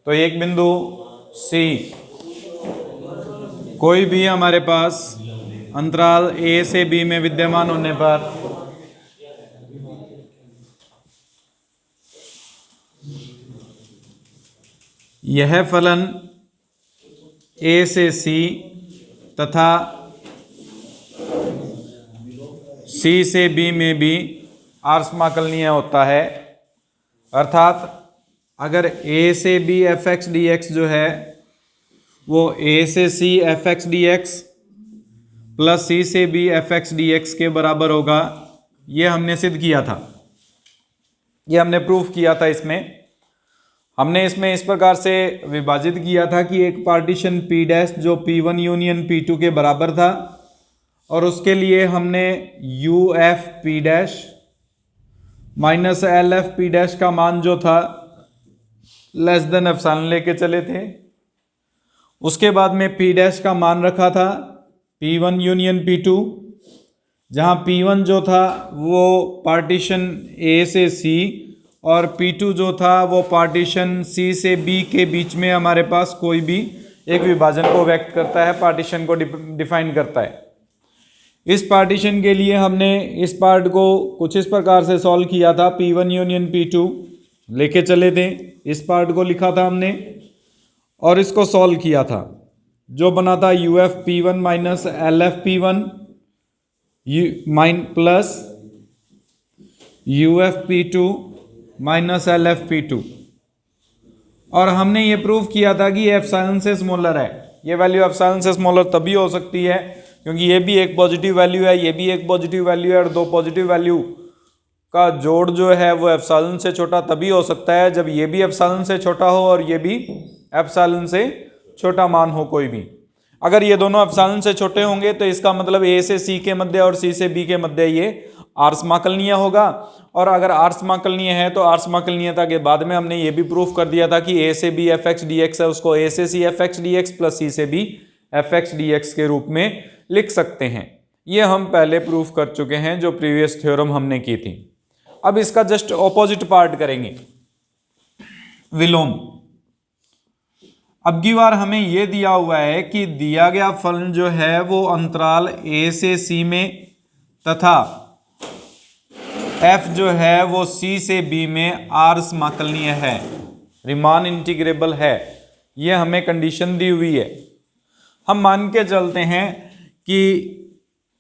तो एक बिंदु सी कोई भी हमारे पास अंतराल ए से बी में विद्यमान होने पर यह फलन ए से सी तथा सी से बी में भी आर समाकलनीय होता है। अर्थात अगर ए से B F X D X जो है वो ए से C F X D X plus C से B F X D X के बराबर होगा, ये हमने सिद्ध किया था, ये हमने प्रूफ किया था। हमने इसमें इस प्रकार से विभाजित किया था कि एक पार्टीशन P डैश जो P1 यूनियन P2 के बराबर था और उसके लिए हमने UF P dash minus LF P dash का मान जो था लेस देन एप्सिलॉन लेके चले थे। उसके बाद में P डैश का मान रखा था P1 यूनियन P2, जहाँ P1 जो था वो पार्टीशन A से C और P2 जो था वो पार्टीशन C से B के बीच में हमारे पास कोई भी एक विभाजन को व्यक्त करता है, पार्टीशन को डिफाइन करता है। इस पार्टीशन के लिए हमने इस पार्ट को कुछ इस प्रकार से सॉल्व किया था, P1 यूनियन P2 लेके चले थे, इस पार्ट को लिखा था हमने और इसको सॉल्व किया था, जो बना था UF P1 minus LF P1 plus UF P2 minus LF P2। और हमने ये प्रूव किया था कि ये एप्सिलॉन से स्मॉलर है। ये वैल्यू एप्सिलॉन से स्मॉलर तभी हो सकती है क्योंकि ये भी एक पॉजिटिव वैल्यू है, ये भी एक पॉजिटिव वैल्यू है और दो पॉजिटिव वैल्यू का जोड़ जो है वो एप्सिलॉन से छोटा तभी हो सकता है जब ये भी एप्सिलॉन से छोटा हो और ये भी एप्सिलॉन से छोटा मान हो कोई भी। अगर ये दोनों एप्सिलॉन से छोटे होंगे तो इसका मतलब ए से सी के मध्य और सी से बी के मध्य ये आर समाकलनीय होगा। और अगर आर समाकलनीय है तो आर समाकलनीयता के बाद में हमने ये भी प्रूफ कर दिया था कि ए से B F X D X है, उसको ए से C F X D X plus C से B F X D X के रूप में लिख सकते हैं। ये हम पहले प्रूफ कर चुके हैं जो प्रीवियस थ्योरम हमने की थी। अब इसका जस्ट ऑपोजिट पार्ट करेंगे, विलोम। अब की बार हमें यह दिया हुआ है कि दिया गया फलन जो है वो अंतराल ए से सी में तथा f जो है वो c से b में r समाकलनीय है, रीमान इंटीग्रेबल है। ये हमें कंडीशन दी हुई है। हम मान के चलते हैं कि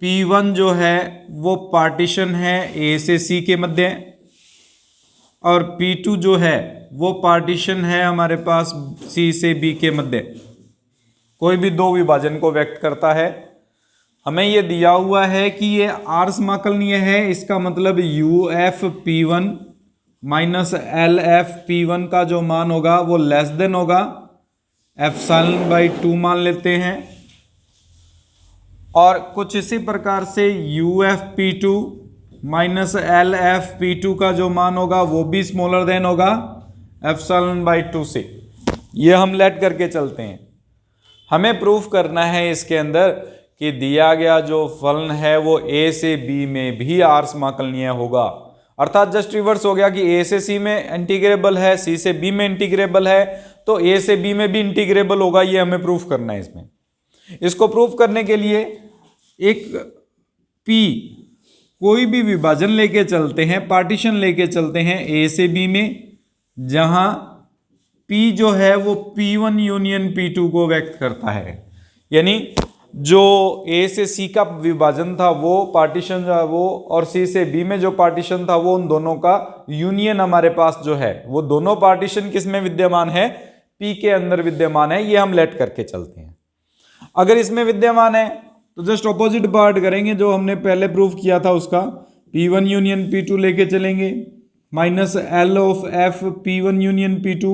P1 जो है वो पार्टीशन है a से c के मध्य और P2 जो है वो पार्टीशन है हमारे पास c से b के मध्य, कोई भी दो विभाजन को व्यक्त करता है। हमें ये दिया हुआ है कि ये आर समाकलनीय है, इसका मतलब UF P1 minus LF P1 का जो मान होगा वो लेस देन होगा एप्सिलॉन बाई 2 मान लेते हैं। और कुछ इसी प्रकार से UF P2 minus LF P2 का जो मान होगा वो भी स्मॉलर देन होगा एप्सिलॉन बाई 2 से। ये हम लेट करके चलते हैं। हमें प्रूफ करना है इसके अंदर कि दिया गया जो फलन है वो ए से बी में भी आर समाकलनीय होगा। अर्थात जस्ट रिवर्स हो गया कि ए से सी में इंटीग्रेबल है, सी से बी में इंटीग्रेबल है, तो ए से बी में भी इंटीग्रेबल होगा। ये हमें प्रूफ करना है। इसमें इसको प्रूफ करने के लिए एक पी कोई भी विभाजन लेके चलते हैं, पार्टीशन लेके चलते हैं ए से बी में, जहां पी जो है वो P1 यूनियन P2 को व्यक्त करता है। यानी जो ए से सी का विभाजन था वो पार्टीशन वो और सी से बी में जो पार्टीशन था वो उन दोनों का यूनियन हमारे पास जो है वो दोनों पार्टीशन किस में विद्यमान है, पी के अंदर विद्यमान है। ये हम लेट करके चलते हैं। अगर इसमें विद्यमान है तो जस्ट ऑपोजिट पार्ट करेंगे जो हमने पहले प्रूफ किया था उसका, P1 यूनियन P2 लेके चलेंगे minus L of F P1 union P2।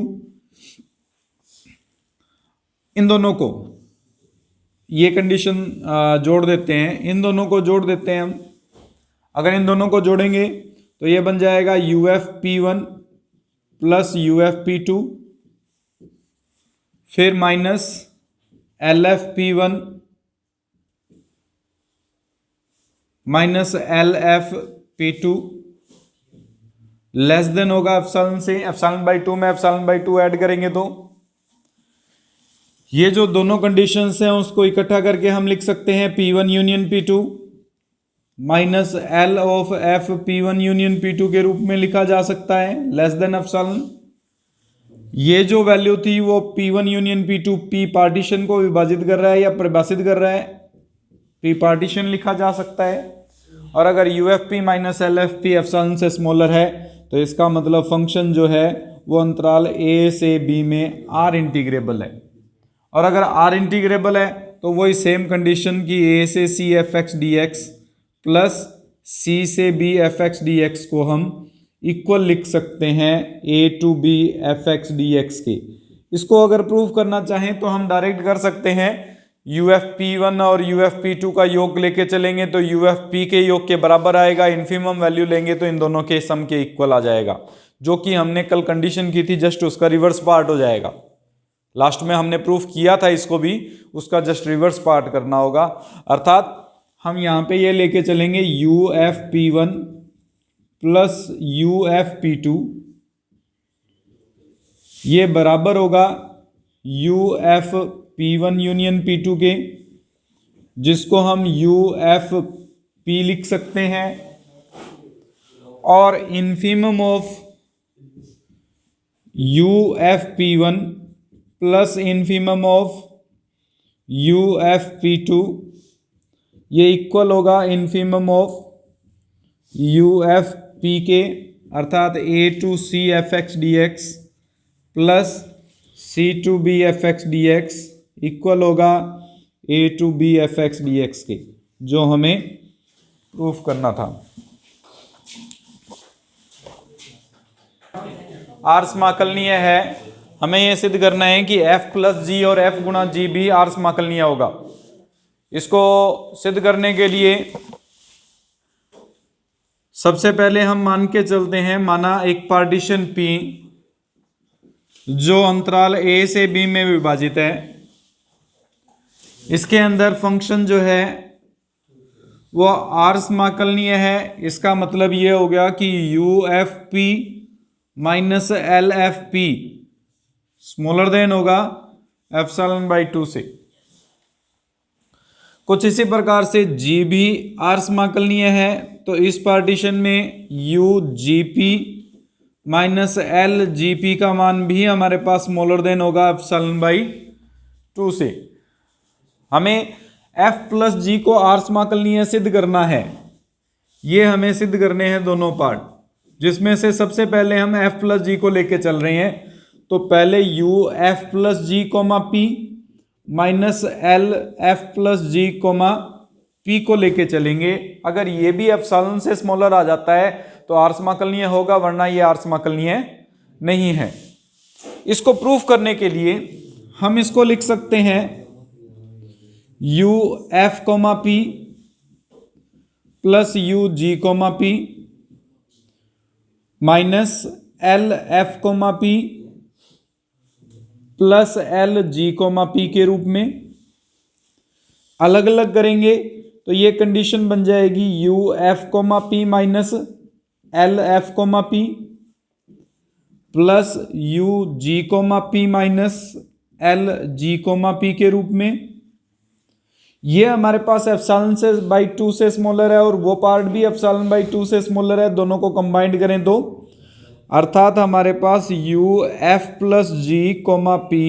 इन दोनों को ये कंडीशन जोड़ देते हैं, इन दोनों को जोड़ देते हैं हम। अगर इन दोनों को जोड़ेंगे तो ये बन जाएगा UF P1 plus UF P2 फिर minus LF P1 minus LF P2 less than होगा एप्सिलॉन से। एप्सिलॉन बाई 2 में एप्सिलॉन बाई 2 ऐड करेंगे तो ये जो दोनों कंडीशंस हैं उसको इकट्ठा करके हम लिख सकते हैं P1 union P2 minus L of F P1 union P2 के रूप में लिखा जा सकता है, लेस देन एप्सिलॉन। ये जो वैल्यू थी वो P1 union P2 P partition को विभाजित कर रहा है या परिभाषित कर रहा है, P पार्टीशन लिखा जा सकता है। और अगर UFP माइनस LFP एप्सिलॉन से स्मॉलर है तो इसका मतलब फंक्शन जो है वो अंतराल A से B में R इंटीग्रेबल है। और अगर R इंटीग्रेबल है तो वही सेम कंडीशन की A से C fx dx plus C से B fx dx को हम इक्वल लिख सकते हैं A to B fx dx के। इसको अगर प्रूव करना चाहें तो हम डायरेक्ट कर सकते हैं, UFP1 और UFP2 का योग लेके चलेंगे तो UFP के योग के बराबर आएगा, इन्फिमम वैल्यू लेंगे तो इन दोनों के सम के इक्वल आ जाएगा, जो कि हमने कल कंडीशन की थी, जस्ट उसका रिवर्स पार्ट हो जाएगा। लास्ट में हमने प्रूफ किया था इसको भी, उसका जस्ट रिवर्स पार्ट करना होगा। अर्थात हम यहाँ पे ये लेके चलेंगे UFP1 प्लस UFP2, ये बराबर होगा UFP1 यूनियन P2 के, जिसको हम UFP लिख सकते हैं, और infimum of UFP1 plus infimum of UFP2, ये इक्वल होगा इन्फिमम ऑफ UFP के, अर्थात A to C fx dx plus C to B fx dx equal होगा A to B fx dx के, जो हमें प्रूफ करना था। R समाकलनीय है, हमें यह सिद्ध करना है कि F प्लस G और F गुणा G भी R समाकलनीय होगा। इसको सिद्ध करने के लिए सबसे पहले हम मान के चलते हैं, माना एक पार्टीशन P जो अंतराल A से B में विभाजित है, इसके अंदर फंक्शन जो है वो R समाकलनीय है। इसका मतलब ये हो गया कि UFP minus LFP smaller than होगा एप्सिलॉन बाई 2 से। कुछ इसी प्रकार से G भी R समाकलनीय है, तो इस पार्टीशन में UGP माइनस LGP का मान भी हमारे पास स्मॉलर देन होगा एप्सिलॉन बाई 2 से। हमें F प्लस G को R समाकलनीय सिद्ध करना है, ये हमें सिद्ध करने हैं दोनों पार्ट, जिसमें से सबसे पहले हम F प्लस G को लेके चल रहे हैं। तो पहले UF plus G comma P minus LF plus G comma P को लेके चलेंगे। अगर ये भी एप्सिलॉन से स्मॉलर आ जाता है तो R समाकलनीय होगा, वरना ये R समाकलनीय नहीं है। इसको प्रूफ करने के लिए हम इसको लिख सकते हैं UF comma P plus UG comma P minus LF comma P plus LG comma P के रूप में। अलग अलग करेंगे तो ये कंडीशन बन जाएगी UF comma P minus LF comma P plus UG comma P minus LG comma P के रूप में। ये हमारे पास एप्सिलॉन से बाई 2 से स्मॉलर है और वो पार्ट भी एप्सिलॉन बाई 2 से स्मॉलर है, दोनों को कंबाइंड करें तो अर्थात हमारे पास UF plus G comma P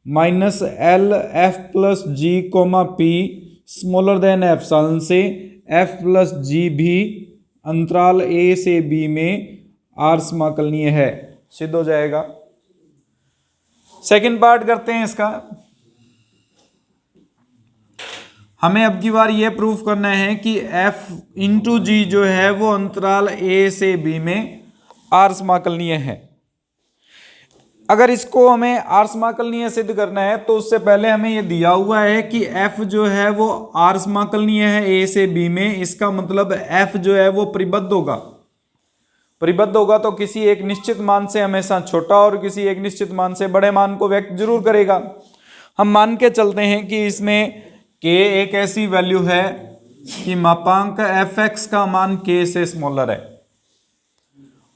minus LF plus G comma P smaller than epsilon से F प्लस G भी अंतराल A से B में R समाकलनीय है, सिद्ध हो जाएगा। सेकंड पार्ट करते हैं इसका। हमें अब की बार यह प्रूफ करना है कि F इंटू G जो है वो अंतराल A से B में R समाकलनीय है। अगर इसको हमें R समाकलनीय सिद्ध करना है तो उससे पहले हमें यह दिया हुआ है कि F जो है वो R समाकलनीय है A से B में। इसका मतलब F जो है वो परिबद्ध होगा। परिबद्ध होगा तो किसी एक निश्चित मान से हमेशा छोटा और किसी एक निश्चित मान से बड़े मान को व्यक्त जरूर करेगा। हम मान के चलते हैं कि इसमें K एक ऐसी वैल्यू है कि मापांक Fx का मान K से स्मॉलर है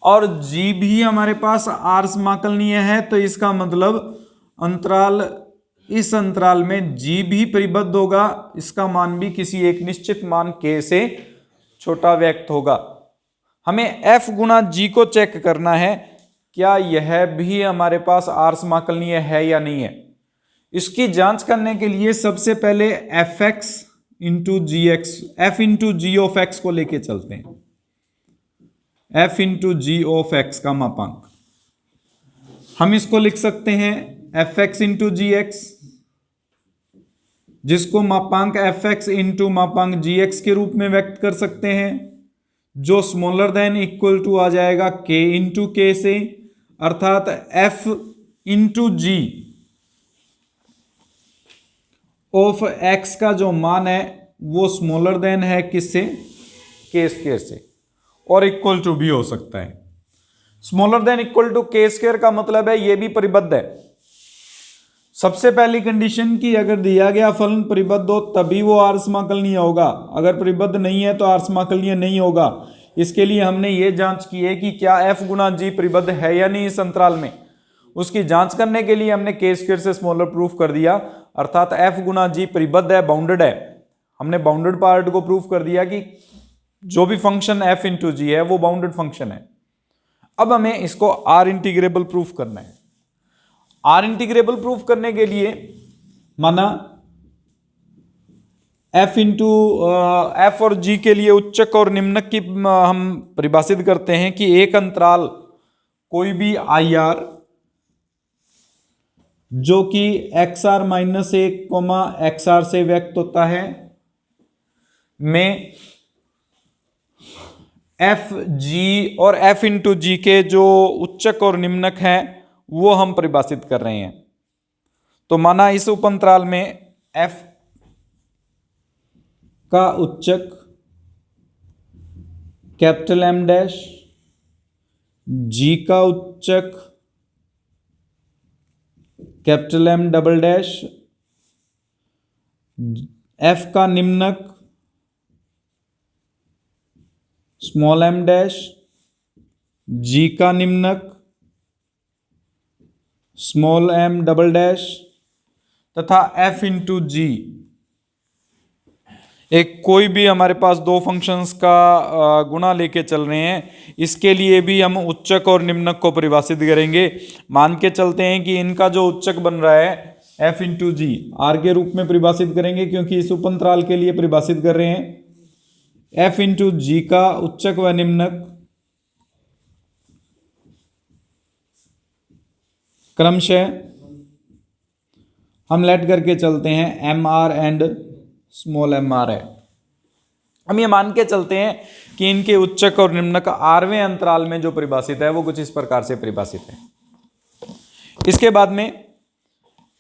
और G भी हमारे पास R समाकलनीय है, तो इसका मतलब अंतराल इस अंतराल में g भी परिबद्ध होगा, इसका मान भी किसी एक निश्चित मान k से छोटा व्यक्त होगा। हमें f गुणा g को चेक करना है, क्या यह भी हमारे पास आर समाकलनीय है या नहीं है। इसकी जांच करने के लिए सबसे पहले F X into G X, F into G of X को लेके चलते हैं। F into G of X का मापांक हम इसको लिख सकते हैं F X into G X, जिसको मापांक एफ एक्स इंटू मापांक जी एक्स के रूप में व्यक्त कर सकते हैं, जो स्मॉलर देन इक्वल टू आ जाएगा k इंटू के से, अर्थात f into G of x का जो मान है वो स्मॉलर देन है किससे, k स्क्वायर से, और इक्वल टू भी हो सकता है। Smaller than equal to k square का मतलब है ये भी परिबद्ध है। सबसे पहली कंडीशन की अगर दिया गया फलन परिबद्ध हो तभी वो आर समाकलनीय होगा, अगर परिबद्ध नहीं है तो आर समाकलनीय नहीं होगा। इसके लिए हमने ये जांच की है कि क्या f गुणा जी परिबद्ध है या नहीं इस अंतराल में। उसकी जांच करने के लिए हमने k स्क्वायर से स्मॉलर प्रूफ कर दिया, अर्थात f गुणा जी परिबद्ध है, बाउंडेड है। हमने बाउंडेड पार्ट को प्रूफ कर दिया कि जो भी फंक्शन f इंटू जी है वो बाउंडेड फंक्शन है। अब हमें इसको आर इंटीग्रेबल प्रूफ करना है। आर इंटीग्रेबल प्रूफ करने के लिए माना f इंटू एफ और g के लिए उच्चक और निम्नक की हम परिभाषित करते हैं कि एक अंतराल कोई भी आई आर जो कि एक्स आर माइनस एक कोमा एक्स आर से व्यक्त होता है में एफ जी और एफ इंटू जी के जो उच्चक और निम्नक हैं वो हम परिभाषित कर रहे हैं। तो माना इस उप अंतराल में f का उच्चक कैपिटल M डैश, g का उच्चक capital M double dash, f का निम्नक स्मॉल m डैश, g का निम्नक स्मॉल m डबल डैश तथा f इंटू जी एक कोई भी हमारे पास दो फंक्शंस का गुणा लेके चल रहे हैं, इसके लिए भी हम उच्चक और निम्नक को परिभाषित करेंगे। मान के चलते हैं कि इनका जो उच्चक बन रहा है f इंटू जी आर के रूप में परिभाषित करेंगे, क्योंकि इस उपअंतराल के लिए परिभाषित कर रहे हैं। f इंटू जी का उच्चक व निम्नक क्रमशः हम लेट करके चलते हैं M R and small M R है। हम ये मान के चलते हैं कि इनके उच्चक और निम्नक आरवें अंतराल में जो परिभाषित है वो कुछ इस प्रकार से परिभाषित है। इसके बाद में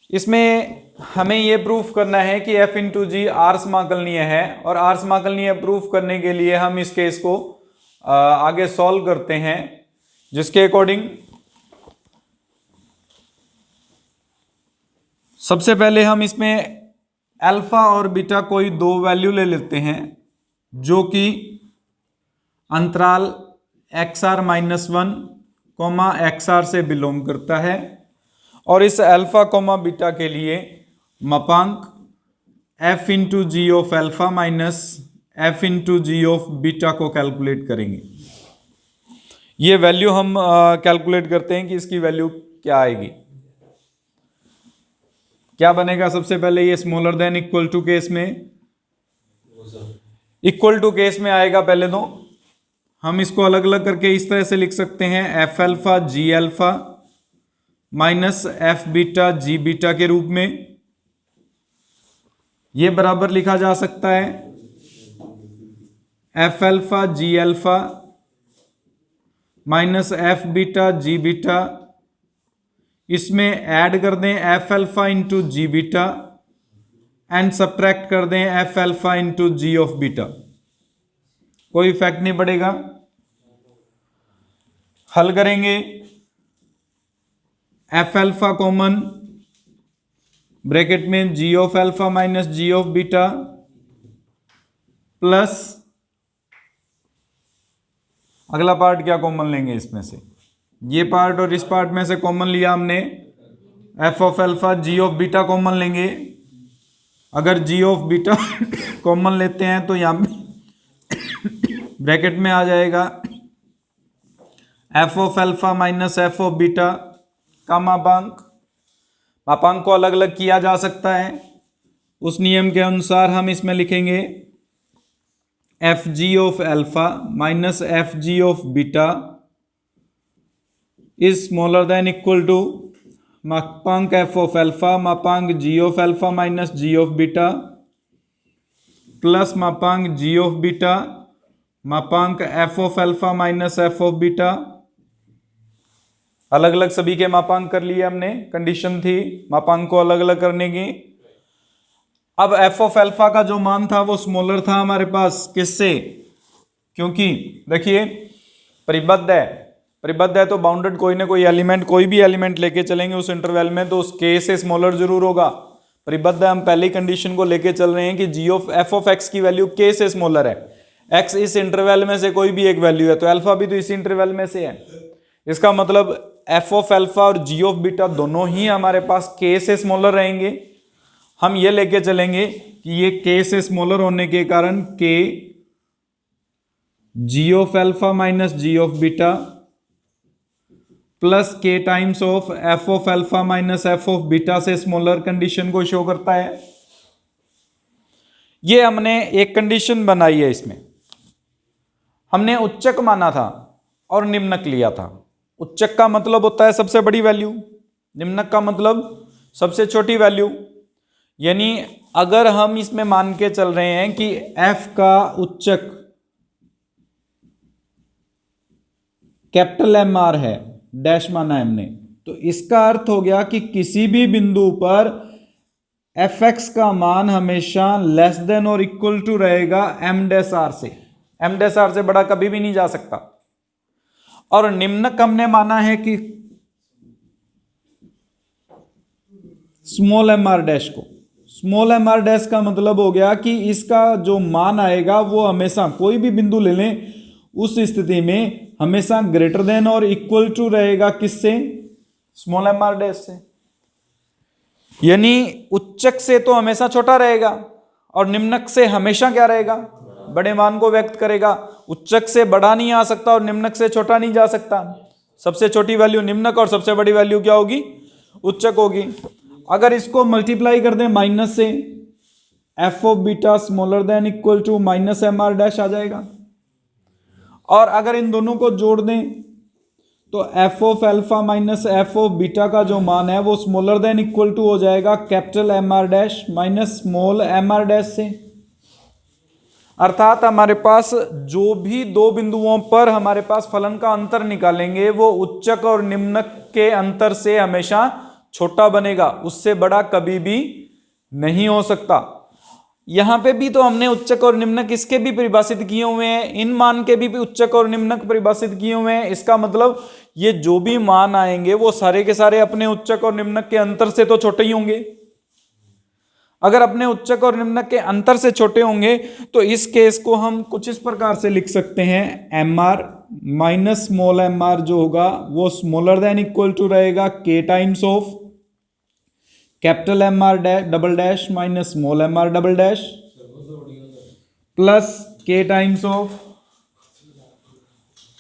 इसमें हमें ये प्रूफ करना है कि f इंटू जी आर समाकलनीय है, और आर समाकलनीय प्रूफ करने के लिए हम इस केस को आगे सॉल्व करते हैं, जिसके अकॉर्डिंग सबसे पहले हम इसमें अल्फा और बीटा कोई दो वैल्यू ले लेते हैं जो कि अंतराल X R minus one comma X R से बिलोंग करता है, और इस अल्फा कोमा बीटा के लिए मापांक F into G of alpha minus F into G of beta को कैलकुलेट करेंगे। ये वैल्यू हम कैलकुलेट करते हैं कि इसकी वैल्यू क्या आएगी। क्या बनेगा, सबसे पहले ये smaller than equal to case में, इक्वल टू केस में आएगा। पहले तो हम इसको अलग अलग करके इस तरह से लिख सकते हैं F alpha G alpha minus F beta G beta के रूप में। ये बराबर लिखा जा सकता है F alpha G alpha minus F beta G beta, इसमें ऐड कर दें F alpha into G beta and subtract कर दें F alpha into G of beta. कोई इफेक्ट नहीं पड़ेगा। हल करेंगे, एफ अल्फा कॉमन, ब्रैकेट में G of alpha minus G of beta plus अगला पार्ट क्या कॉमन लेंगे इसमें से, ये पार्ट और इस पार्ट में से कॉमन लिया हमने F of alpha G of beta common लेंगे। अगर जी ऑफ बीटा कॉमन लेते हैं तो यहाँ ब्रैकेट में आ जाएगा F of alpha minus F of beta का मापांक। मापांक को अलग अलग किया जा सकता है, उस नियम के अनुसार हम इसमें लिखेंगे F G of alpha minus F G of beta is smaller than equal to मापांक एफ ऑफ अल्फा मापांक G of alpha minus G of beta plus मापांक जी ऑफ बीटा मापांक F of alpha minus F of beta. अलग अलग सभी के मापांक कर लिए हमने, कंडीशन थी मापांक को अलग अलग करने की। अब एफ ऑफ अल्फा का जो मान था वो स्मॉलर था हमारे पास, किससे? क्योंकि देखिए परिबद्ध है तो बाउंडेड कोई ना कोई एलिमेंट, कोई भी एलिमेंट लेके चलेंगे उस इंटरवल में तो उस के से स्मॉलर जरूर होगा। परिबद्ध है, हम पहली कंडीशन को लेके चल रहे हैं कि जी ऑफ एफ ऑफ एक्स की वैल्यू के से स्मॉलर है। एक्स इस इंटरवल में से कोई भी एक वैल्यू है तो अल्फा भी तो इसी इंटरवल में से है। इसका मतलब एफ ऑफ अल्फा और जी ऑफ बीटा दोनों ही हमारे पास के से स्मॉलर रहेंगे। हम ये लेके चलेंगे कि ये के से स्मॉलर होने के कारण K G of alpha minus G of beta plus K times of F of alpha minus F of beta से स्मॉलर कंडीशन को शो करता है। ये हमने एक कंडीशन बनाई है, इसमें हमने उच्चक माना था और निम्नक लिया था। उच्चक का मतलब होता है सबसे बड़ी वैल्यू, निम्नक का मतलब सबसे छोटी वैल्यू। यानी अगर हम इसमें मान के चल रहे हैं कि f का उच्चक कैपिटल एम आर है, डैश माना है हमने, तो इसका अर्थ हो गया कि किसी भी बिंदु पर एफ एक्स का मान हमेशा लेस देन और इक्वल टू रहेगा एम डैश आर से। एम डैश आर से बड़ा कभी भी नहीं जा सकता। और निम्नक हमने माना है कि स्मॉल एम आर डैश को। स्मॉल एम आर डैश का मतलब हो गया कि इसका जो मान आएगा वो हमेशा, कोई भी बिंदु ले लें उस स्थिति में हमेशा ग्रेटर देन और इक्वल टू रहेगा किससे? स्मॉल एम आर डैश से। यानी उच्चक से तो हमेशा छोटा रहेगा और निम्नक से हमेशा क्या रहेगा? बड़े मान को व्यक्त करेगा। उच्चक से बड़ा नहीं आ सकता और निम्नक से छोटा नहीं जा सकता। सबसे छोटी वैल्यू निम्नक और सबसे बड़ी वैल्यू क्या होगी? उच्चक होगी। अगर इसको मल्टीप्लाई कर दें माइनस से, F of beta smaller than equal to minus M R dash आ जाएगा। और अगर इन दोनों को जोड़ दें तो F of alpha minus F of beta का जो मान है वो स्मॉलर देन इक्वल टू हो जाएगा capital M R dash minus small M R dash से। अर्थात हमारे पास जो भी दो बिंदुओं पर हमारे पास फलन का अंतर निकालेंगे वो उच्चक और निम्नक के अंतर से हमेशा छोटा बनेगा, उससे बड़ा कभी भी नहीं हो सकता। यहां पे भी तो हमने उच्चक और निम्नक इसके भी परिभाषित किए हुए हैं, इन मान के भी उच्चक और निम्नक परिभाषित किए हुए हैं। इसका मतलब ये जो भी मान आएंगे वो सारे के सारे अपने उच्चक और निम्नक के अंतर से तो छोटे ही होंगे। अगर अपने उच्चक और निम्नक के अंतर से छोटे होंगे तो इस केस को हम कुछ इस प्रकार से लिख सकते हैं, M R minus small M R जो होगा वो स्मॉलर देन इक्वल टू रहेगा K times of capital M R dash double dash minus small M R double dash plus K times of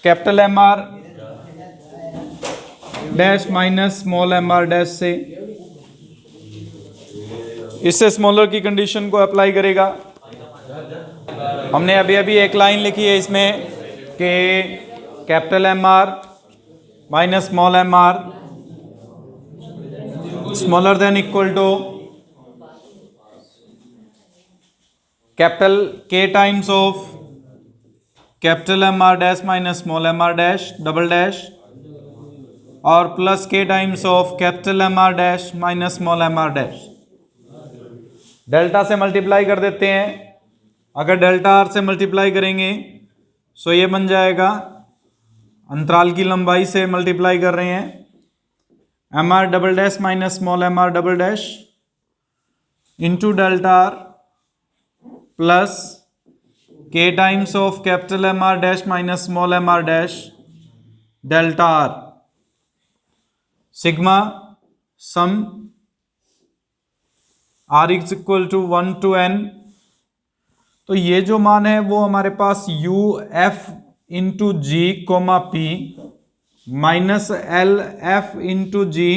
capital M R dash minus small M R dash से। इससे smaller की condition को apply करेगा। हमने अभी अभी एक line लिखी है इसमें कि capital M R minus small M R smaller than equal to capital K times of capital M R dash minus small M R dash double dash और plus K times of capital M R dash minus small M R dash. Delta से multiply कर देते हैं। अगर delta R से multiply करेंगे तो ये बन जाएगा, अंतराल की लंबाई से मल्टीप्लाई कर रहे हैं, M R double dash minus small M R double dash into delta R plus K times of capital M R dash minus small M R dash delta R. Sigma sum r is equal to 1 to n। तो ये जो मान है वो हमारे पास u f into G comma P minus L F into G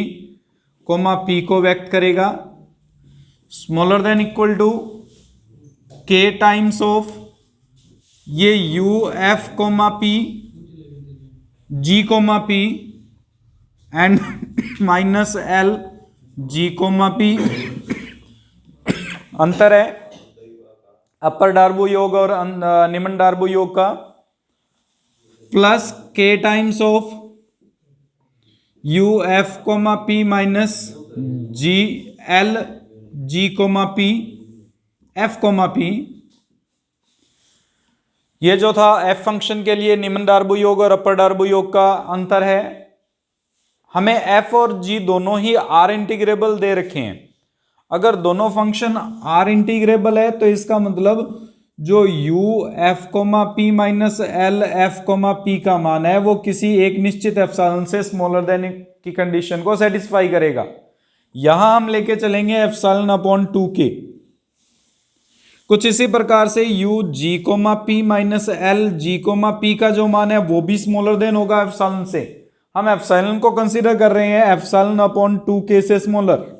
comma P को व्यक्त करेगा, smaller than equal to k times of ये u f comma P G comma P and minus L G comma P. अंतर है अपर Darboux योग और निम्न डार्बो योग का, plus k times of U F comma P minus G L G comma P F comma P. ये जो था एफ फंक्शन के लिए निम्न डार्बो योग और अपर डार्बो योग का अंतर है। हमें एफ और जी दोनों ही आर इंटीग्रेबल दे रखे हैं। अगर दोनों फंक्शन आर इंटीग्रेबल है तो इसका मतलब जो U F comma P minus L F comma P का मान है वो किसी एक निश्चित एप्सिलॉन से स्मॉलर देन की कंडीशन को सेटिस्फाई करेगा। यहां हम लेके चलेंगे एप्सिलॉन अपॉन 2k। कुछ इसी प्रकार से U G comma P minus L G comma P का जो मान है वो भी स्मॉलर देन होगा एप्सिलॉन से। हम एप्सिलॉन को कंसीडर कर रहे हैं एप्सिलॉन अपॉन 2k से स्मॉलर।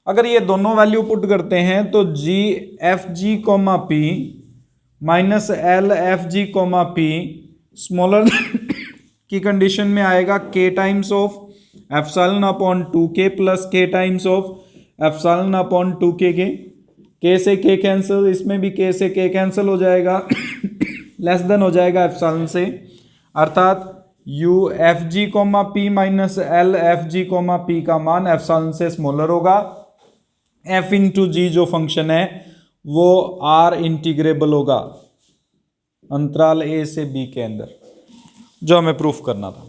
अगर ये दोनों वैल्यू पुट करते हैं तो G F G comma P minus L F G comma P smaller की कंडीशन में आएगा k times of epsilon upon 2k plus k times of epsilon upon 2k के। k से k कैंसिल, इसमें भी k से k कैंसिल हो जाएगा, लेस देन हो जाएगा एप्सिलॉन से, अर्थात U F G comma P minus L F G comma P का मान एप्सिलॉन से स्मॉलर होगा। f इंटू जी जो फंक्शन है वो r इंटीग्रेबल होगा अंतराल a से b के अंदर, जो हमें प्रूफ करना था।